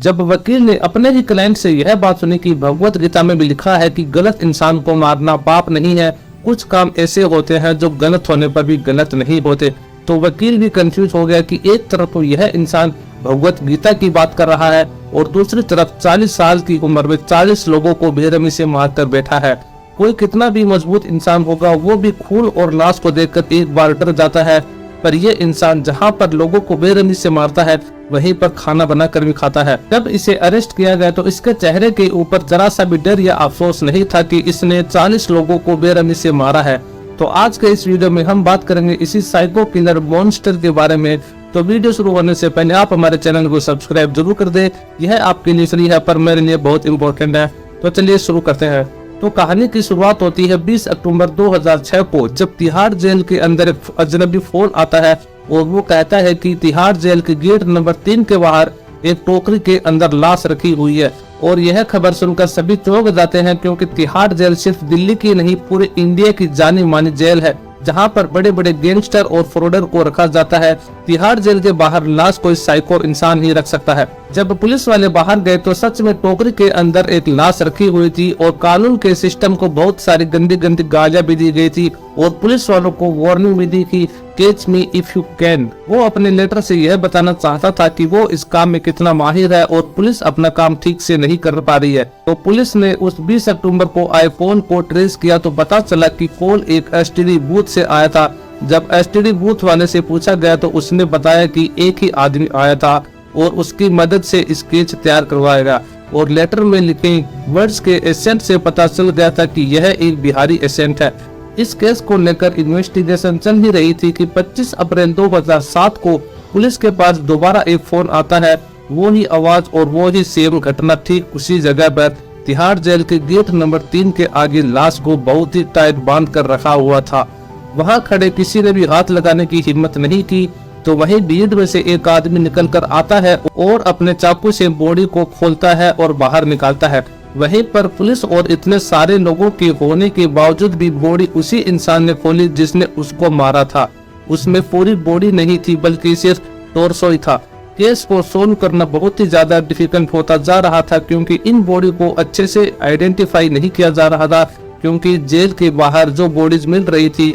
जब वकील ने अपने ही क्लाइंट से यह बात सुनी कि भगवत गीता में भी लिखा है कि गलत इंसान को मारना पाप नहीं है, कुछ काम ऐसे होते हैं जो गलत होने पर भी गलत नहीं होते, तो वकील भी कंफ्यूज हो गया कि एक तरफ तो यह इंसान भगवत गीता की बात कर रहा है और दूसरी तरफ 40 साल की उम्र में 40 लोगों को बेरहमी से मारकर बैठा है। कोई कितना भी मजबूत इंसान होगा वो भी खून और लाश को देखकर एक बार डर जाता है, पर यह इंसान जहां पर लोगों को बेरहमी से मारता है वहीं पर खाना बनाकर भी खाता है। जब इसे अरेस्ट किया गया तो इसके चेहरे के ऊपर जरा सा भी डर या अफसोस नहीं था कि इसने 40 लोगों को बेरहमी से मारा है। तो आज के इस वीडियो में हम बात करेंगे इसी साइको किलर मॉन्स्टर के बारे में। तो वीडियो शुरू होने से पहले आप हमारे चैनल को सब्सक्राइब जरूर कर दे, यह आपके लिए फ्री है पर मेरे लिए बहुत इम्पोर्टेंट है। तो चलिए शुरू करते हैं। तो कहानी की शुरुआत होती है 20 अक्टूबर 2006 को, जब तिहाड़ जेल के अंदर एक अजनबी फोन आता है और वो कहता है कि तिहाड़ जेल के गेट नंबर 3 के बाहर एक टोकरी के अंदर लाश रखी हुई है। और यह खबर सुनकर सभी चौंक जाते हैं, क्योंकि तिहाड़ जेल सिर्फ दिल्ली की नहीं पूरे इंडिया की जानी मानी जेल है, जहां पर बड़े बड़े गैंगस्टर और फ्रॉडर को रखा जाता है। तिहाड़ जेल के बाहर लाश कोई साइको इंसान ही रख सकता है। जब पुलिस वाले बाहर गए तो सच में टोकरी के अंदर एक लाश रखी हुई थी और कानून के सिस्टम को बहुत सारी गंदी गंदी गालियां भी दी गई थी और पुलिस वालों को वार्निंग भी दी कि catch me if you can. वो अपने लेटर से यह बताना चाहता था कि वो इस काम में कितना माहिर है और पुलिस अपना काम ठीक से नहीं कर पा रही है। तो पुलिस ने उस 20 अक्टूबर को आए फोन को ट्रेस किया तो पता चला कि कॉल एक एसटीडी बूथ से आया था। जब एसटीडी बूथ वाले से पूछा गया तो उसने बताया कि एक ही आदमी आया था और उसकी मदद से स्केच तैयार करवाएगा। और लेटर में लिखे वर्ड्स के एसेंट से पता चल गया था कि यह एक बिहारी एसेंट है। इस केस को लेकर इन्वेस्टिगेशन चल ही रही थी कि 25 अप्रैल 2007 को पुलिस के पास दोबारा एक फोन आता है। वो ही आवाज और वो ही सेम घटना ठीक उसी जगह पर तिहाड़ जेल के गेट नंबर 3 के आगे लाश को बहुत ही टाइट बांध कर रखा हुआ था। वहां खड़े किसी ने भी हाथ लगाने की हिम्मत नहीं की। तो वही भीड़ में से एक आदमी निकल कर आता है और अपने चाकू से बॉडी को खोलता है और बाहर निकालता है। वहीं पर पुलिस और इतने सारे लोगों के होने के बावजूद भी बॉडी उसी इंसान ने खोली जिसने उसको मारा था। उसमें पूरी बॉडी नहीं थी बल्कि सिर्फ टॉर्सो ही था। केस को सोल्व करना बहुत ही ज्यादा डिफिकल्ट होता जा रहा था, क्योंकि इन बॉडी को अच्छे से आइडेंटिफाई नहीं किया जा रहा था, क्योंकि जेल के बाहर जो बॉडीज मिल रही थी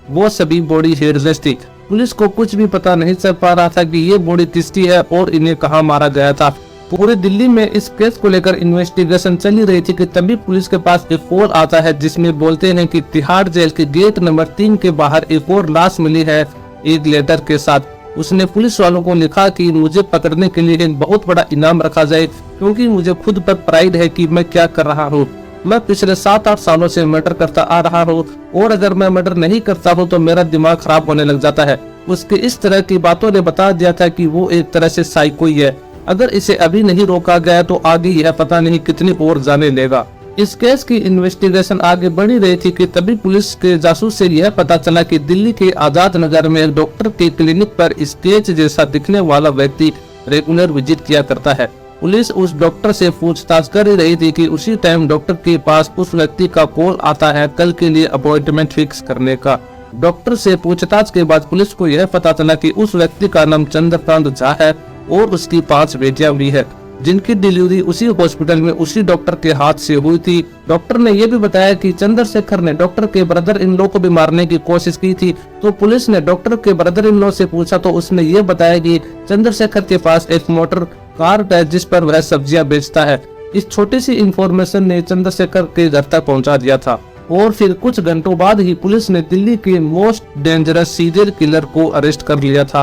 वो सभी बॉडी हेडलेस थी। पुलिस को कुछ भी पता नहीं चल पा रहा था कि ये बॉडी किसकी है और इन्हें कहाँ मारा गया था। पूरे दिल्ली में इस केस को लेकर इन्वेस्टिगेशन चली रही थी कि तभी पुलिस के पास एक कॉल आता है जिसमें बोलते हैं कि तिहाड़ जेल के गेट नंबर 3 के बाहर एक और लाश मिली है एक लेटर के साथ। उसने पुलिस वालों को लिखा कि मुझे पकड़ने के लिए एक बहुत बड़ा इनाम रखा जाए, क्योंकि मुझे खुद पर प्राइड है कि मैं क्या कर रहा हूँ। मैं पिछले 7-8 सालों से मर्डर करता आ रहा हूँ और अगर मैं मर्डर नहीं करता हूँ तो मेरा दिमाग खराब होने लग जाता है। उसके इस तरह की बातों ने बता दिया था कि वो एक तरह से साइको ही है। अगर इसे अभी नहीं रोका गया तो आगे यह पता नहीं कितनी और जाने लेगा। इस केस की इन्वेस्टिगेशन आगे बढ़ी रही थी कि तभी पुलिस के जासूस से यह पता चला कि दिल्ली के आजाद नगर में एक डॉक्टर के क्लिनिक पर स्केच जैसा दिखने वाला व्यक्ति रेगुलर विजिट किया करता है। पुलिस उस डॉक्टर से पूछताछ कर रही थी कि उसी टाइम डॉक्टर के पास उस व्यक्ति का कॉल आता है कल के लिए अपॉइंटमेंट फिक्स करने का। डॉक्टर से पूछताछ के बाद पुलिस को यह पता चला कि उस व्यक्ति का नाम चंद्रकांत झा है और उसकी 5 बेटियां भी है, जिनकी डिलीवरी उसी हॉस्पिटल में उसी डॉक्टर के हाथ से हुई थी। डॉक्टर ने यह भी बताया कि चंद्रशेखर ने डॉक्टर के ब्रदर इन लॉ को भी मारने की कोशिश की थी। तो पुलिस ने डॉक्टर के ब्रदर इन लॉ से पूछा तो उसने ये बताया कि चंद्रशेखर के पास एक मोटर कार है जिस पर वह सब्जियां बेचता है। इस छोटी सी इंफॉर्मेशन ने चंद्रशेखर के घर तक पहुंचा दिया था और फिर कुछ घंटों बाद ही पुलिस ने दिल्ली के मोस्ट डेंजरस सीरियल किलर को अरेस्ट कर लिया था।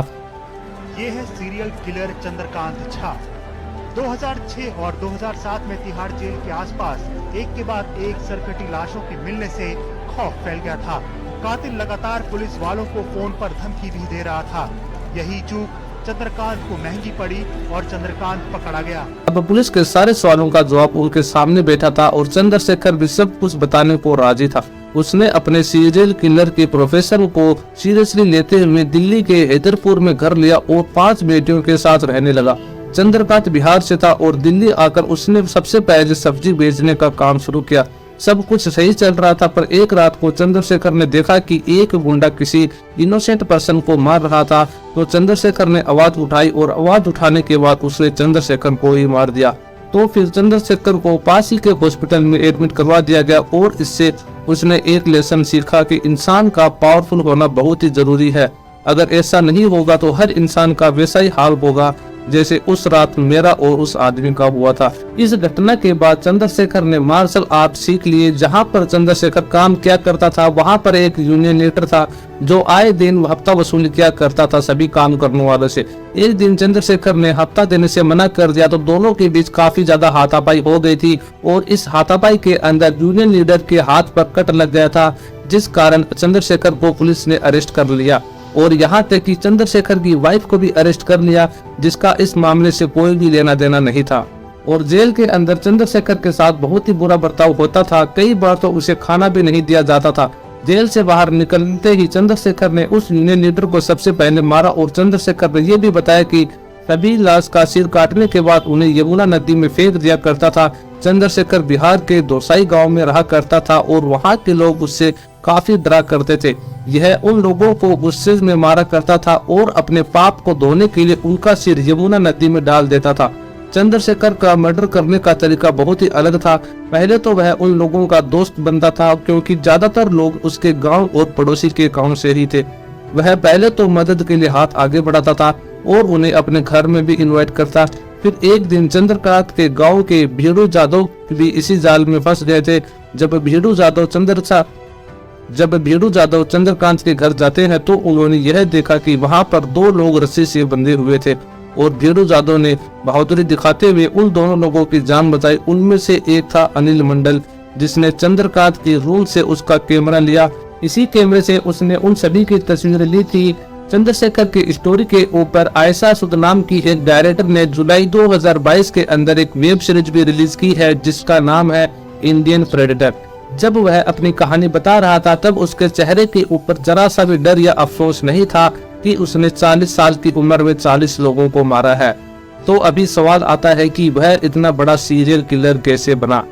ये है सीरियल किलर चंद्रकांत झा। 2006 और 2007 में तिहाड़ जेल के आसपास एक के बाद एक सरकटी लाशों के मिलने से खौफ फैल गया था। कातिल लगातार पुलिस वालों को फोन पर धमकी भी दे रहा था। यही चूक चंद्रकांत को महंगी पड़ी और चंद्रकांत पकड़ा गया। अब पुलिस के सारे सवालों का जवाब उनके सामने बैठा था और चंद्रशेखर भी सब कुछ बताने को राजी था। उसने अपने सीरियल किलर के प्रोफेशन को सीरियसली लेते हुए दिल्ली के हैदरपुर में घर लिया और 5 बेटियों के साथ रहने लगा। चंद्रकांत बिहार से था और दिल्ली आकर उसने सबसे पहले सब्जी बेचने का काम शुरू किया। सब कुछ सही चल रहा था, पर एक रात को चंद्रशेखर ने देखा कि एक गुंडा किसी इनोसेंट पर्सन को मार रहा था। तो चंद्रशेखर ने आवाज उठाई और आवाज उठाने के बाद उसने चंद्रशेखर को ही मार दिया। तो फिर चंद्रशेखर को पास ही के हॉस्पिटल में एडमिट करवा दिया गया और इससे उसने एक लेसन सीखा कि इंसान का पावरफुल होना बहुत ही जरूरी है। अगर ऐसा नहीं होगा तो हर इंसान का वैसा ही हाल होगा जैसे उस रात मेरा और उस आदमी का हुआ था। इस घटना के बाद चंद्रशेखर ने मार्शल आर्ट सीख लिए। जहां पर चंद्रशेखर काम किया करता था वहां पर एक यूनियन लीडर था जो आए दिन हफ्ता वसूली किया करता था सभी काम करने वालों से। एक दिन चंद्रशेखर ने हफ्ता देने से मना कर दिया तो दोनों के बीच काफी ज्यादा हाथापाई हो गई थी और इस हाथापाई के अंदर यूनियन लीडर के हाथ पर कट लग गया था, जिस कारण चंद्रशेखर को पुलिस ने अरेस्ट कर लिया और यहाँ तक कि चंद्रशेखर की वाइफ को भी अरेस्ट कर लिया, जिसका इस मामले से कोई भी लेना देना नहीं था। और जेल के अंदर चंद्रशेखर के साथ बहुत ही बुरा बर्ताव होता था, कई बार तो उसे खाना भी नहीं दिया जाता था। जेल से बाहर निकलते ही चंद्रशेखर ने उस यूनियन लीडर को सबसे पहले मारा और चंद्रशेखर ने यह भी बताया कि सभी लाश का सिर काटने के बाद उन्हें यमुना नदी में फेंक दिया करता था। चंद्रशेखर बिहार के दोसाई गांव में रहा करता था और वहां के लोग उससे काफी डरा करते थे। यह उन लोगों को गुस्से में मारा करता था और अपने पाप को धोने के लिए उनका सिर यमुना नदी में डाल देता था। चंद्रशेखर का मर्डर करने का तरीका बहुत ही अलग था। पहले तो वह उन लोगों का दोस्त बनता था क्योंकि ज्यादातर लोग उसके गांव और पड़ोसी के गांव से ही थे। वह पहले तो मदद के लिए हाथ आगे बढ़ाता था और उन्हें अपने घर में भी इनवाइट करता। फिर एक दिन चंद्रकांत के गांव के भीड़ू जादव भी इसी जाल में फंस गए थे। जब भीड़ू जादव चंद्रकांत के घर जाते हैं तो उन्होंने यह देखा कि वहां पर दो लोग रस्सी से बंधे हुए थे और भीड़ू जादव ने बहादुरी दिखाते हुए उन दोनों लोगों की जान बचाई। उनमें से एक था अनिल मंडल, जिसने चंद्रकांत के रूम से उसका कैमरा लिया। इसी कैमरे से उसने उन सभी की तस्वीरें ली थी। चंद्रशेखर की स्टोरी के ऊपर आयशा सुद नाम की एक डायरेक्टर ने जुलाई 2022 के अंदर एक वेब सीरीज भी रिलीज की है जिसका नाम है इंडियन प्रेडेटर। जब वह अपनी कहानी बता रहा था तब उसके चेहरे के ऊपर जरा सा भी डर या अफसोस नहीं था कि उसने 40 साल की उम्र में 40 लोगों को मारा है। तो अभी सवाल आता है कि वह इतना बड़ा सीरियल किलर कैसे बना।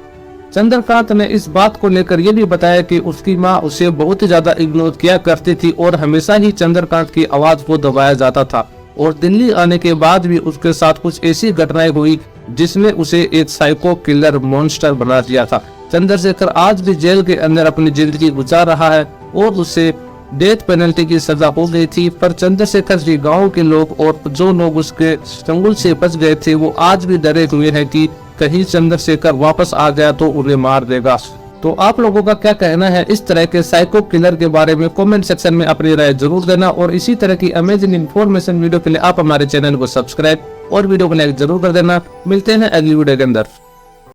चंद्रकांत ने इस बात को लेकर यह भी बताया कि उसकी मां उसे बहुत ही ज्यादा इग्नोर किया करती थी और हमेशा ही चंद्रकांत की आवाज को दबाया जाता था और दिल्ली आने के बाद भी उसके साथ कुछ ऐसी घटनाएं हुई जिसने उसे एक साइको किलर मॉन्स्टर बना दिया था। चंद्रशेखर आज भी जेल के अंदर अपनी जिंदगी गुजार रहा है और उसे डेथ पेनल्टी की सजा हो गई थी, पर चंद्रशेखर जी गांव के लोग और जो लोग उसके चंगुल से बच गए थे वो आज भी डरे हुए हैं कि कहीं चंद्रशेखर वापस आ गया तो उन्हें मार देगा। तो आप लोगों का क्या कहना है इस तरह के साइको किलर के बारे में? कमेंट सेक्शन में अपनी राय जरूर देना और इसी तरह की अमेजिंग इन्फॉर्मेशन वीडियो के लिए आप हमारे चैनल को सब्सक्राइब और वीडियो को लाइक जरूर कर देना। मिलते हैं अगली वीडियो के अंदर।